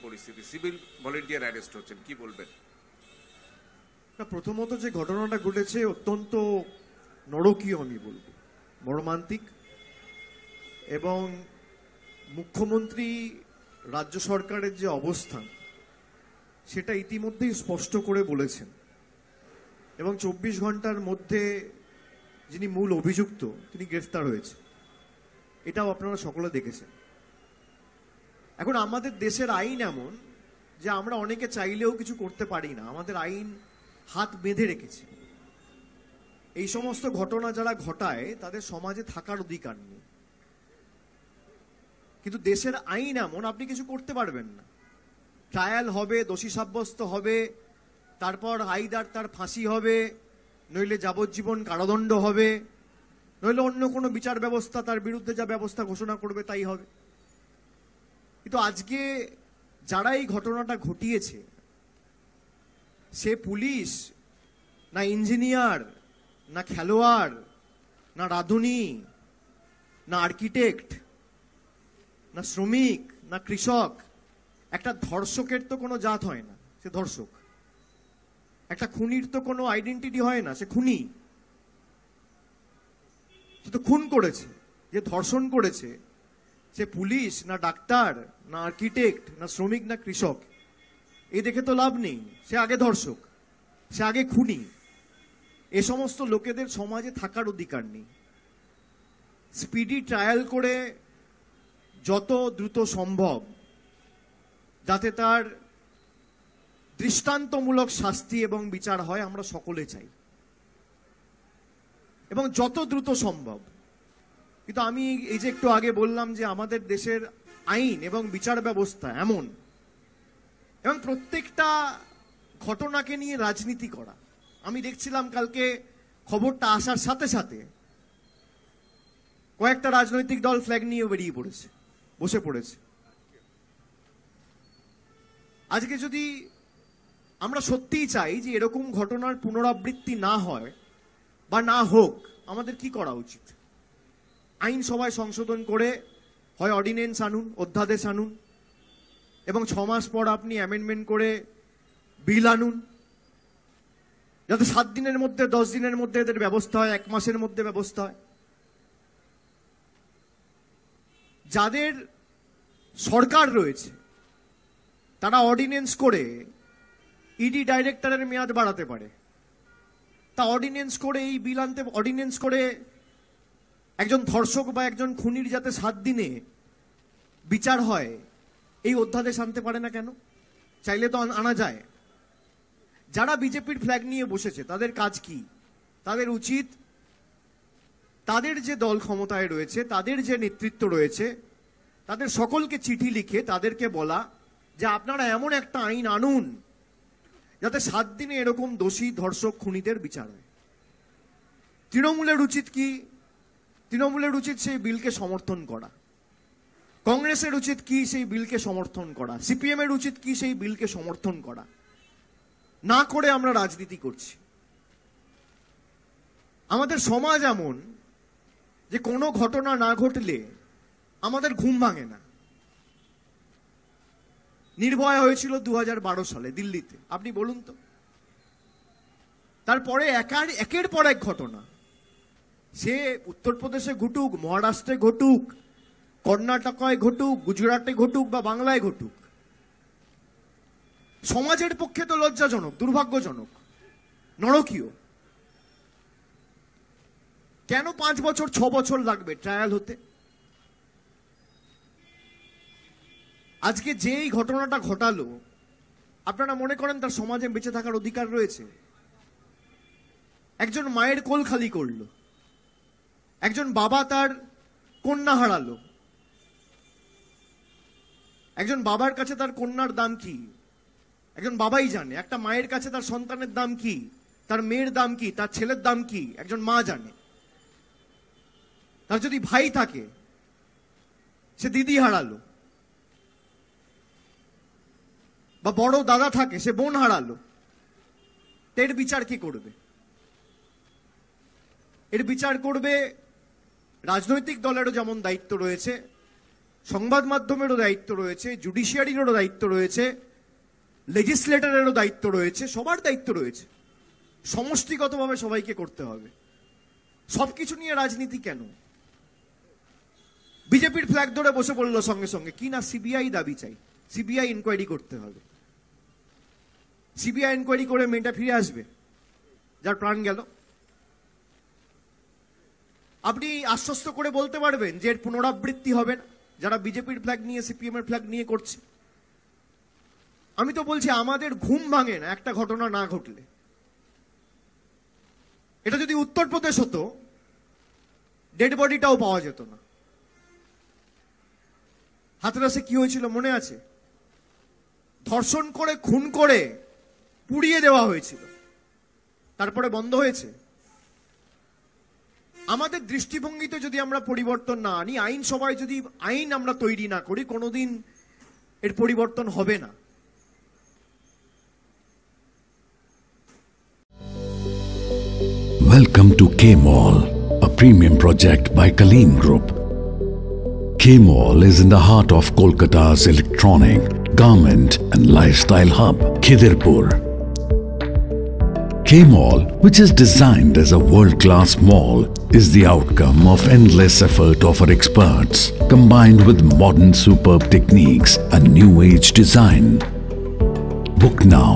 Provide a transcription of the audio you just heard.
পরিস্থিতি, civil volunteer arrest হচ্ছেন, কি বলবেন? না, প্রথমত যে ঘটনাটা ঘটেছে অত্যন্ত নরকীয় আমি বলবো, মর্মান্তিক। এবং মুখ্যমন্ত্রী, রাজ্য সরকারের যে অবস্থান সেটা ইতিমধ্যেই স্পষ্ট করে বলেছেন, এবং 24 ঘন্টার মধ্যে যিনি মূল অভিযুক্ত তিনি গ্রেফতার হয়েছে, এটাও আপনারা সকলে দেখেছেন। এখন আমাদের দেশের আইন এমন যে আমরা অনেকে চাইলেও কিছু করতে পারি না, আমাদের আইন হাত বেঁধে রেখেছে। এই সমস্ত ঘটনা যারা ঘটায় তাদের সমাজে থাকার অধিকার নেই, কিন্তু দেশের আইন এমন আপনি কিছু করতে পারবেন না। ট্রায়াল হবে, দোষী সাব্যস্ত হবে, তারপর আইদার তার ফাঁসি হবে, নইলে যাবজ্জীবন কারাদণ্ড হবে, নইলে অন্য কোনো বিচার ব্যবস্থা তার বিরুদ্ধে যা ব্যবস্থা ঘোষণা করবে তাই হবে। কিন্তু আজকে যারা এই ঘটনাটা ঘটিয়েছে, সে পুলিশ না ইঞ্জিনিয়ার, না খেলোয়াড়, না রাঁধুনি, না আর্কিটেক্ট, না শ্রমিক, না কৃষক। একটা ধর্ষকের তো কোনো জাত হয় না, সে ধর্ষক। একটা খুনির তো কোনো আইডেন্টিটি হয় না, সে খুনি। সে তো খুন করেছে। যে ধর্ষণ করেছে সে পুলিশ না ডাক্তার, না আর্কিটেক্ট, না শ্রমিক, না কৃষক। এই দেখে তো লাভ নেই, সে আগে ধর্ষক, সে আগে খুনি। এ সমস্ত লোকেদের সমাজে থাকার অধিকার নেই। স্পিডি ট্রায়াল করে যত দ্রুত সম্ভব যাতে তার দৃষ্টান্তমূলক শাস্তি এবং বিচার হয় আমরা সকলে চাই, এবং যত দ্রুত সম্ভব। কিন্তু আমি এই যে একটু আগে বললাম যে আমাদের দেশের আইন এবং বিচার ব্যবস্থা এমন, এবং প্রত্যেকটা ঘটনাকে নিয়ে রাজনীতি করা। আমি দেখছিলাম কালকে খবরটা আসার সাথে সাথে কয়েকটা রাজনৈতিক দল ফ্ল্যাগ নিয়ে বেরিয়ে পড়েছে, বসে পড়েছে। আজকে যদি আমরা সত্যিই চাই যে এরকম ঘটনার পুনরাবৃত্তি না হয় বা না হোক, আমাদের কি করা উচিত? আইন সভায় সংশোধন করে হয় অর্ডিন্যান্স আনুন, অধ্যাদেশ আনুন, এবং 6 মাস পর আপনি অ্যামেন্ডমেন্ট করে বিল আনুন, যাতে 7 দিনের মধ্যে, 10 দিনের মধ্যে এদের ব্যবস্থা হয়, 1 মাসের মধ্যে ব্যবস্থা হয়। যাদের সরকার রয়েছে তারা অর্ডিন্যান্স করে ইডি ডাইরেক্টরের মেয়াদ বাড়াতে পারে। তা অর্ডিন্যান্স করে এই বিল আনতে, অর্ডিন্যান্স করে একজন ধর্ষক বা একজন খুনির যাতে 7 দিনে বিচার হয় এই অধ্যাদেশ আনতে পারে না কেন? চাইলে তো আনা যায়। যারা বিজেপির ফ্ল্যাগ নিয়ে বসেছে তাদের কাজ কি? তাদের উচিত তাদের যে দল ক্ষমতায় রয়েছে, তাদের যে নেতৃত্ব রয়েছে, তাদের সকলকে চিঠি লিখে তাদেরকে বলা যে আপনারা এমন একটা আইন আনুন যাতে 7 দিনে এরকম দোষী ধর্ষক খুনিদের বিচার হয়। তৃণমূলের উচিত কি? তৃণমূলের উচিত সেই বিলকে সমর্থন করা। কংগ্রেসের উচিত কি? সেই বিলকে সমর্থন করা। সিপিএম এর উচিত কি? সেই বিলকে সমর্থন করা। না করে আমরা রাজনীতি করছি। আমাদের সমাজ এমন যে কোনো ঘটনা না ঘটলে আমাদের ঘুম ভাঙে না। নির্ভয়া হয়েছিল 2012 সালে দিল্লিতে, আপনি বলুন তো। তারপরে একের পর এক ঘটনা, সে উত্তরপ্রদেশে ঘটুক, মহারাষ্ট্রে ঘটুক, কর্ণাটকায় ঘটুক, গুজরাটে ঘটুক বা বাংলায় ঘটুক, সমাজের পক্ষে তো লজ্জাজনক, দুর্ভাগ্যজনক, নরকীয়। কেন 5 বছর 6 বছর লাগবে ট্রায়াল হতে? আজকে যেই ঘটনাটা ঘটালো, আপনারা মনে করেন তার সমাজে বেঁচে থাকার অধিকার রয়েছে? একজন মায়ের কোল খালি করলো, একজন বাবা তার কন্যা হারালো। একজন বাবার কাছে তার কন্যার দাম কি একজন বাবাই জানে। একটা মায়ের কাছে তার সন্তানের দাম কি, তার মেয়ের দাম কি, তার ছেলের দাম কি একজন মা জানে। তার যদি ভাই থাকে সে দিদি হারালো, বা বড় দাদা থাকে সে বোন হারালো। এর বিচার কি করবে? এর বিচার করবে রাজনৈতিক দলেরও যেমন দায়িত্ব রয়েছে, সংবাদ মাধ্যমেরও দায়িত্ব রয়েছে, জুডিশিয়ারিরও দায়িত্ব রয়েছে, লেজিসলেটরেরও দায়িত্ব রয়েছে, সবার দায়িত্ব রয়েছে। সমষ্টিগতভাবে সবাইকে করতে হবে। সবকিছু নিয়ে রাজনীতি কেন? বিজেপির ফ্ল্যাগ ধরে বসে পড়লো সঙ্গে সঙ্গে, কি না সিবিআই দাবি চাই, সিবিআই ইনকোয়ারি করতে হবে। সিবিআই ইনকোয়ারি করে মেয়েটা ফিরে আসবে যার প্রাণ গেল? আপনি আশ্বস্ত করে বলতে পারবেন যে এর পুনরাবৃত্তি হবে না, যারা বিজেপির ফ্ল্যাগ নিয়ে সিপিএম এর ফ্ল্যাগ নিয়ে করছে? আমি তো বলছি আমাদের ঘুম ভাঙে না একটা ঘটনা না ঘটলে। এটা যদি উত্তরপ্রদেশ হতো, ডেড বডিটাও পাওয়া যেত না। হাতরাসে কি হয়েছিল মনে আছে? ধর্ষণ করে খুন করে পুড়িয়ে দেওয়া হয়েছিল, তারপরে বন্ধ হয়েছে। আমাদের দৃষ্টিভঙ্গিতে যদি আমরা পরিবর্তন না আনি, আইনসভায় যদি আইন আমরা তৈরি না করি, কোনোদিন এর পরিবর্তন হবে না। Welcome to K-Mall, a premium project by Kaleen Group. K-Mall is in the heart of Kolkata's electronic, garment and lifestyle hub, Khidirpur. K-Mall, which is designed as a world-class mall, is the outcome of endless effort of our experts, combined with modern superb techniques and new-age design. Book now